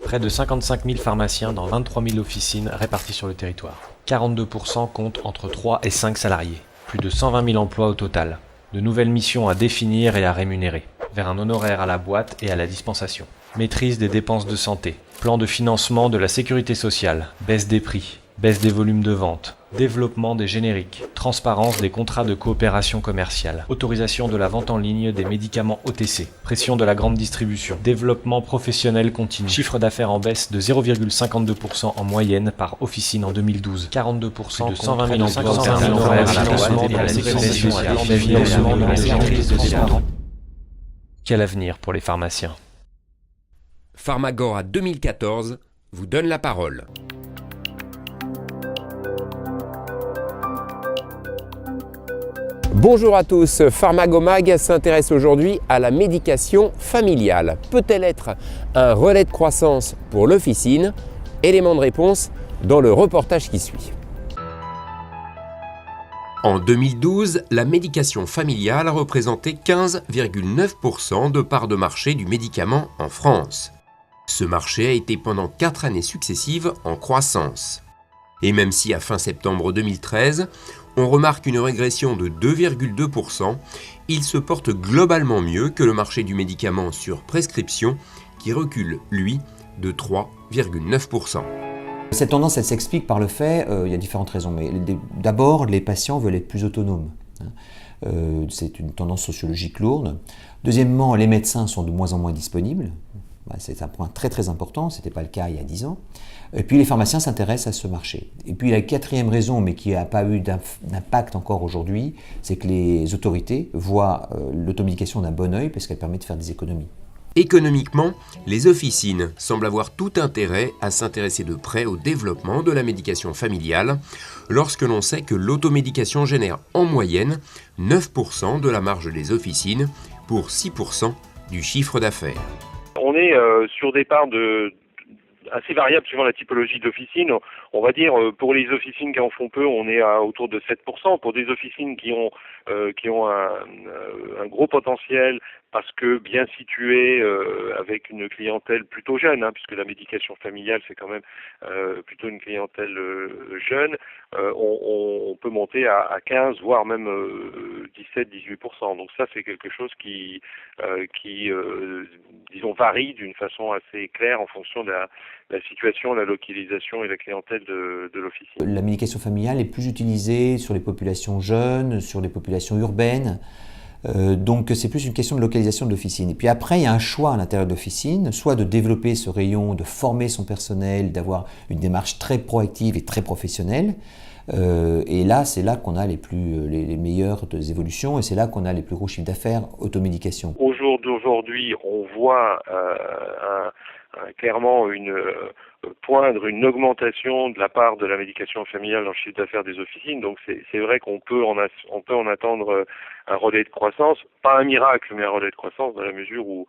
Près de 55 000 pharmaciens dans 23 000 officines réparties sur le territoire. 42% comptent entre 3 et 5 salariés. Plus de 120 000 emplois au total. De nouvelles missions à définir et à rémunérer. Vers un honoraire à la boîte et à la dispensation. Maîtrise des dépenses de santé. Plan de financement de la sécurité sociale. Baisse des prix. Baisse des volumes de vente. Développement des génériques. Transparence des contrats de coopération commerciale. Autorisation de la vente en ligne des médicaments OTC. Pression de la grande distribution. Développement professionnel continu. Chiffre d'affaires en baisse de 0,52% en moyenne par officine en 2012. 42% de 120 000 emplois honoraires à la boîte et à la sécurité sociale. Financement de la maîtrise de ses parents. Quel avenir pour les pharmaciens? Pharmagora 2014 vous donne la parole. Bonjour à tous, Pharmagomag s'intéresse aujourd'hui à la médication familiale. Peut-elle être un relais de croissance pour l'officine? Élément de réponse dans le reportage qui suit. En 2012, la médication familiale a représenté 15,9% de part de marché du médicament en France. Ce marché a été pendant 4 années successives en croissance. Et même si à fin septembre 2013, on remarque une régression de 2,2%, il se porte globalement mieux que le marché du médicament sur prescription qui recule, lui, de 3,9%. Cette tendance, elle s'explique par le fait, il y a différentes raisons, mais d'abord, les patients veulent être plus autonomes. C'est une tendance sociologique lourde. Deuxièmement, les médecins sont de moins en moins disponibles. C'est un point très très important, ce n'était pas le cas il y a 10 ans. Et puis les pharmaciens s'intéressent à ce marché. Et puis la quatrième raison, mais qui n'a pas eu d'impact encore aujourd'hui, c'est que les autorités voient l'automédication d'un bon œil parce qu'elle permet de faire des économies. Économiquement, les officines semblent avoir tout intérêt à s'intéresser de près au développement de la médication familiale, lorsque l'on sait que l'automédication génère en moyenne 9% de la marge des officines pour 6% du chiffre d'affaires. On est sur des parts assez variables suivant la typologie d'officine. On va dire pour les officines qui en font peu, on est à autour de 7%. Pour des officines qui ont un gros potentiel parce que bien situées, avec une clientèle plutôt jeune, puisque la médication familiale c'est quand même plutôt une clientèle jeune, on peut monter à 15 voire même 17-18%. Donc ça c'est quelque chose qui disons varie d'une façon assez claire en fonction de la situation, la localisation et la clientèle de l'officine. La médication familiale est plus utilisée sur les populations jeunes, sur les populations urbaines. Donc c'est plus une question de localisation de l'officine. Et puis après, il y a un choix à l'intérieur de l'officine, soit de développer ce rayon, de former son personnel, d'avoir une démarche très proactive et très professionnelle. Et là, c'est là qu'on a les meilleures évolutions et c'est là qu'on a les plus gros chiffres d'affaires automédication. Au jour d'aujourd'hui, on voit clairement poindre une augmentation de la part de la médication familiale dans le chiffre d'affaires des officines. Donc c'est vrai qu'on peut en attendre un relais de croissance, pas un miracle, mais un relais de croissance dans la mesure où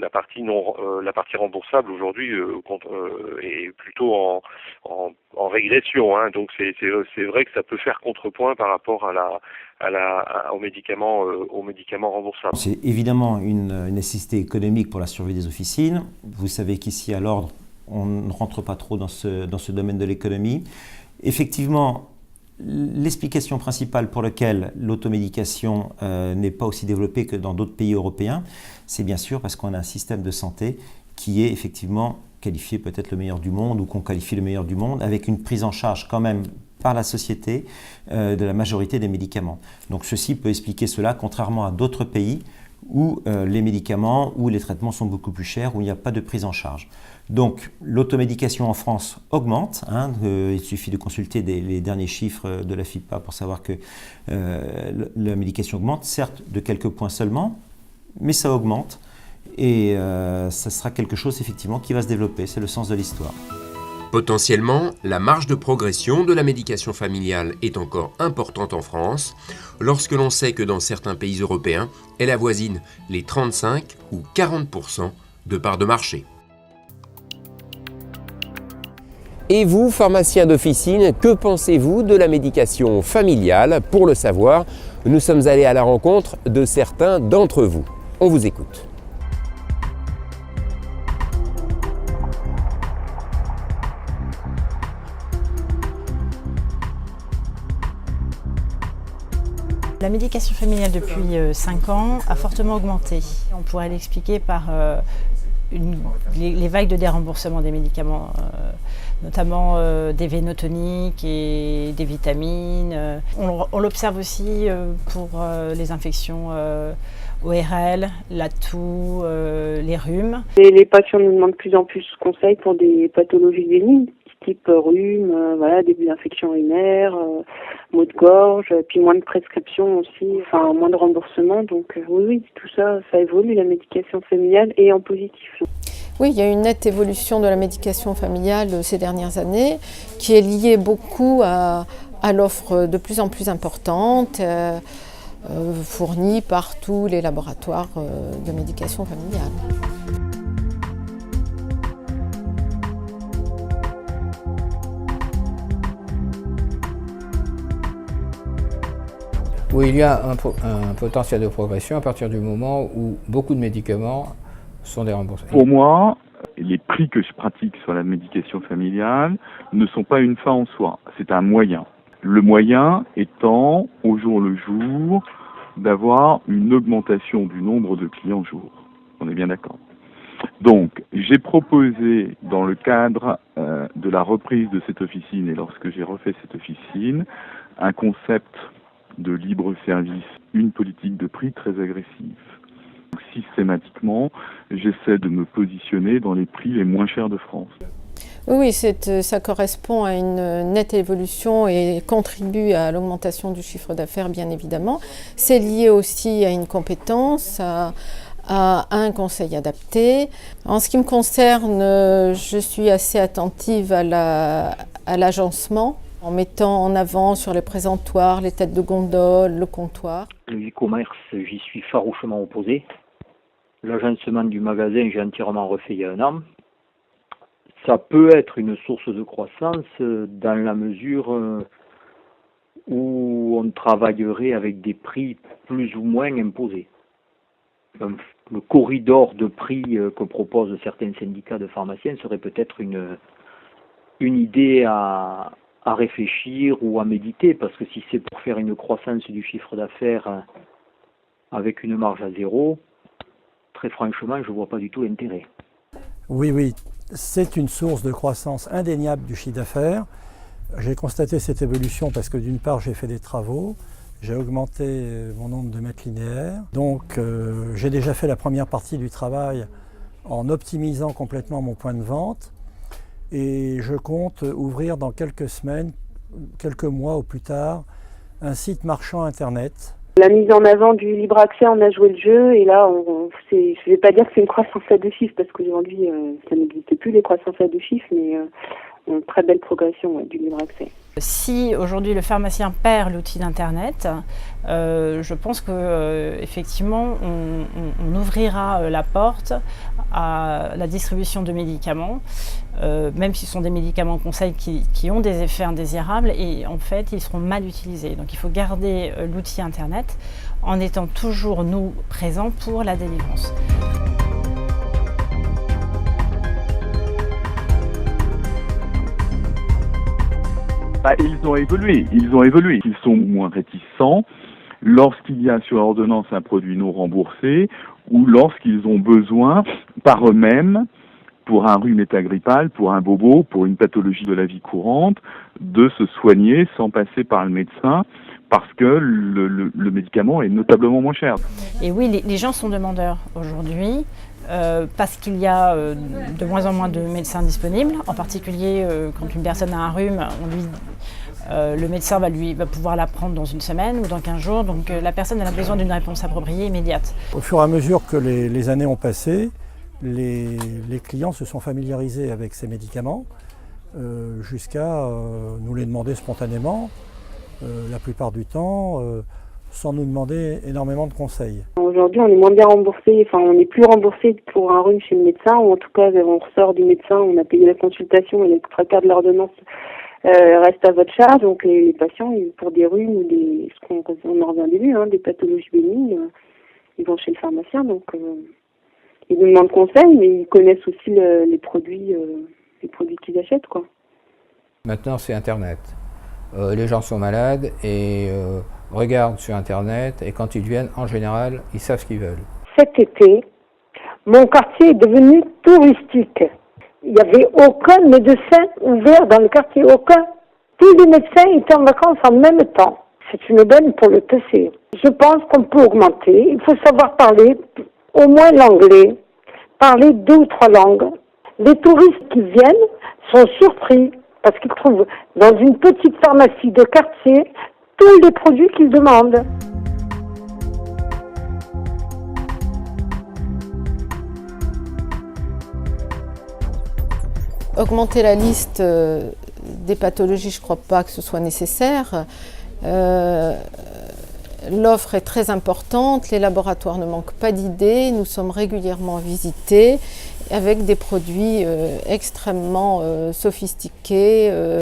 la partie remboursable aujourd'hui est plutôt en régression. Donc c'est vrai que ça peut faire contrepoint par rapport aux médicaments remboursables. C'est évidemment une nécessité économique pour la survie des officines. Vous savez qu'ici à l'Ordre, on ne rentre pas trop dans ce domaine de l'économie. Effectivement, l'explication principale pour laquelle l'automédication n'est pas aussi développée que dans d'autres pays européens, c'est bien sûr parce qu'on a un système de santé qui est effectivement qualifié peut-être le meilleur du monde ou qu'on qualifie le meilleur du monde, avec une prise en charge quand même par la société de la majorité des médicaments. Donc ceci peut expliquer cela, contrairement à d'autres pays où les médicaments ou les traitements sont beaucoup plus chers, où il n'y a pas de prise en charge. Donc l'automédication en France augmente, il suffit de consulter les derniers chiffres de la FIPA pour savoir que la médication augmente, certes de quelques points seulement, mais ça augmente et ça sera quelque chose effectivement qui va se développer, c'est le sens de l'histoire. Potentiellement, la marge de progression de la médication familiale est encore importante en France, lorsque l'on sait que dans certains pays européens, elle avoisine les 35 ou 40% de part de marché. Et vous, pharmacien d'officine, que pensez-vous de la médication familiale? Pour le savoir, nous sommes allés à la rencontre de certains d'entre vous. On vous écoute. La médication familiale depuis 5 ans a fortement augmenté. On pourrait l'expliquer par les vagues de déremboursement des médicaments, notamment des vénotoniques et des vitamines. On l'observe aussi pour les infections ORL, la toux, les rhumes. Et les patients nous demandent de plus en plus conseils pour des pathologies bénignes, type rhume, début d'infection urinaire, maux de gorge, puis moins de prescriptions aussi, moins de remboursement. Donc oui, tout ça, ça évolue, la médication familiale, et en positif. Oui, il y a une nette évolution de la médication familiale ces dernières années qui est liée beaucoup à l'offre de plus en plus importante fournie par tous les laboratoires de médication familiale. Oui, il y a un potentiel de progression à partir du moment où beaucoup de médicaments sont déremboursés. Pour moi, les prix que je pratique sur la médication familiale ne sont pas une fin en soi, c'est un moyen. Le moyen étant, au jour le jour, d'avoir une augmentation du nombre de clients jour. On est bien d'accord. Donc, j'ai proposé, dans le cadre de la reprise de cette officine, et lorsque j'ai refait cette officine, un concept de libre service, une politique de prix très agressive. Systématiquement, j'essaie de me positionner dans les prix les moins chers de France. Oui, ça correspond à une nette évolution et contribue à l'augmentation du chiffre d'affaires, bien évidemment. C'est lié aussi à une compétence, à un conseil adapté. En ce qui me concerne, je suis assez attentive à l'agencement, en mettant en avant sur les présentoirs, les têtes de gondole, le comptoir. Le e-commerce, j'y suis farouchement opposé. L'agencement du magasin, j'ai entièrement refait il y a 1 an. Ça peut être une source de croissance dans la mesure où on travaillerait avec des prix plus ou moins imposés. Le corridor de prix que proposent certains syndicats de pharmaciens serait peut-être une idée à réfléchir ou à méditer, parce que si c'est pour faire une croissance du chiffre d'affaires avec une marge à zéro, très franchement, je ne vois pas du tout l'intérêt. Oui, c'est une source de croissance indéniable du chiffre d'affaires. J'ai constaté cette évolution parce que d'une part, j'ai fait des travaux, j'ai augmenté mon nombre de mètres linéaires. Donc, j'ai déjà fait la première partie du travail en optimisant complètement mon point de vente. Et je compte ouvrir dans quelques semaines, quelques mois au plus tard, un site marchand internet. La mise en avant du libre accès, on a joué le jeu, et là, je ne vais pas dire que c'est une croissance à 2 chiffres, parce qu'aujourd'hui, ça n'existe plus, les croissances à 2 chiffres, mais une très belle progression du libre accès. Si aujourd'hui le pharmacien perd l'outil d'Internet, je pense qu'effectivement on ouvrira la porte à la distribution de médicaments, même si ce sont des médicaments conseils qui ont des effets indésirables, et en fait ils seront mal utilisés. Donc il faut garder l'outil Internet en étant toujours nous présents pour la délivrance. Ils ont évolué, ils sont moins réticents lorsqu'il y a sur ordonnance un produit non remboursé ou lorsqu'ils ont besoin par eux-mêmes, pour un rhume étagrippal, pour un bobo, pour une pathologie de la vie courante, de se soigner sans passer par le médecin parce que le médicament est notablement moins cher. Et oui, les gens sont demandeurs aujourd'hui. Parce qu'il y a de moins en moins de médecins disponibles, en particulier quand une personne a un rhume, le médecin va pouvoir la prendre dans 1 semaine ou dans 15 jours, donc la personne elle a besoin d'une réponse appropriée immédiate. Au fur et à mesure que les années ont passé, les clients se sont familiarisés avec ces médicaments jusqu'à nous les demander spontanément, la plupart du temps, sans nous demander énormément de conseils. Aujourd'hui, on est moins bien remboursé, on n'est plus remboursé pour un rhume chez le médecin, ou en tout cas, on ressort du médecin, on a payé la consultation et les 3/4 de l'ordonnance reste à votre charge. Donc les patients, pour des rhumes ou on en revient au début, des pathologies bénignes, ils vont chez le pharmacien, donc ils nous demandent conseil, mais ils connaissent aussi les produits qu'ils achètent, quoi. Maintenant, c'est Internet. Les gens sont malades et regardent sur Internet, et quand ils viennent, en général, ils savent ce qu'ils veulent. Cet été, mon quartier est devenu touristique. Il n'y avait aucun médecin ouvert dans le quartier, aucun. Tous les médecins étaient en vacances en même temps. C'est une bonne pour le PC. Je pense qu'on peut augmenter. Il faut savoir parler au moins l'anglais, parler 2 ou 3 langues. Les touristes qui viennent sont surpris parce qu'ils trouvent dans une petite pharmacie de quartier tous les produits qu'ils demandent. Augmenter la liste des pathologies, je ne crois pas que ce soit nécessaire. L'offre est très importante, les laboratoires ne manquent pas d'idées, nous sommes régulièrement visités avec des produits extrêmement sophistiqués.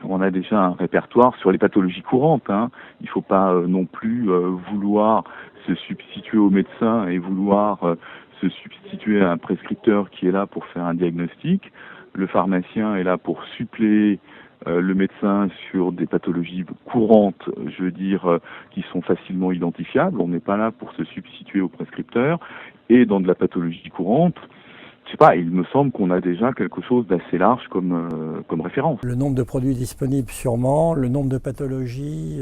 On a déjà un répertoire sur les pathologies courantes. Il ne faut pas non plus vouloir se substituer au médecin et vouloir se substituer à un prescripteur qui est là pour faire un diagnostic. Le pharmacien est là pour suppléer le médecin sur des pathologies courantes, je veux dire, qui sont facilement identifiables. On n'est pas là pour se substituer au prescripteur. Et dans de la pathologie courante, je sais pas, il me semble qu'on a déjà quelque chose d'assez large comme référence. Le nombre de produits disponibles, sûrement. Le nombre de pathologies,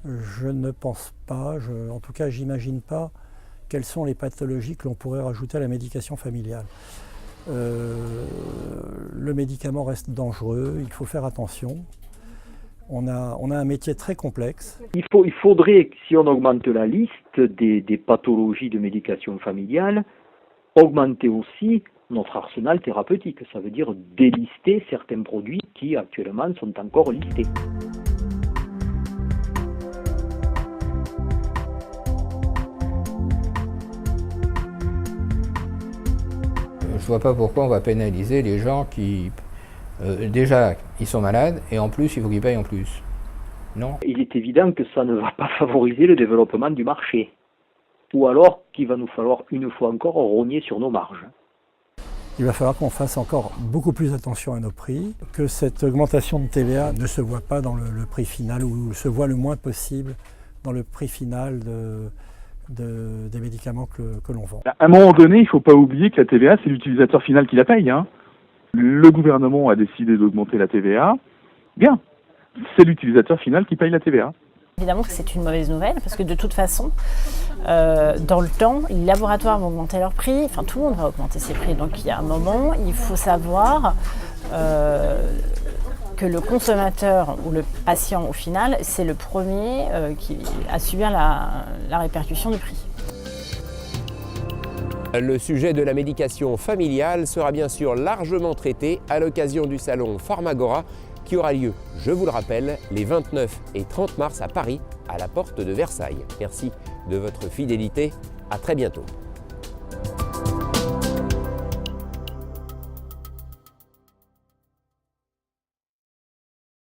je ne pense pas. En tout cas, j'imagine pas quelles sont les pathologies que l'on pourrait rajouter à la médication familiale. Le médicament reste dangereux, il faut faire attention. On a un métier très complexe. Il faudrait, si on augmente la liste des pathologies de médication familiale, augmenter aussi notre arsenal thérapeutique. Ça veut dire délister certains produits qui actuellement sont encore listés. Je vois pas pourquoi on va pénaliser les gens qui, déjà, ils sont malades, et en plus, il faut qu'ils payent en plus. Non. Il est évident que ça ne va pas favoriser le développement du marché. Ou alors qu'il va nous falloir une fois encore rogner sur nos marges. Il va falloir qu'on fasse encore beaucoup plus attention à nos prix, que cette augmentation de TVA ne se voit pas dans le prix final, ou se voit le moins possible dans le prix final des médicaments que l'on vend. À un moment donné, il ne faut pas oublier que la TVA, c'est l'utilisateur final qui la paye. Le gouvernement a décidé d'augmenter la TVA. Bien, c'est l'utilisateur final qui paye la TVA. Évidemment que c'est une mauvaise nouvelle, parce que de toute façon, dans le temps, les laboratoires vont augmenter leurs prix, enfin tout le monde va augmenter ses prix. Donc il y a un moment, il faut savoir que le consommateur ou le patient au final, c'est le premier qui à subir la répercussion du prix. Le sujet de la médication familiale sera bien sûr largement traité à l'occasion du salon Pharmagora qui aura lieu, je vous le rappelle, les 29 et 30 mars à Paris, à la porte de Versailles. Merci de votre fidélité, à très bientôt.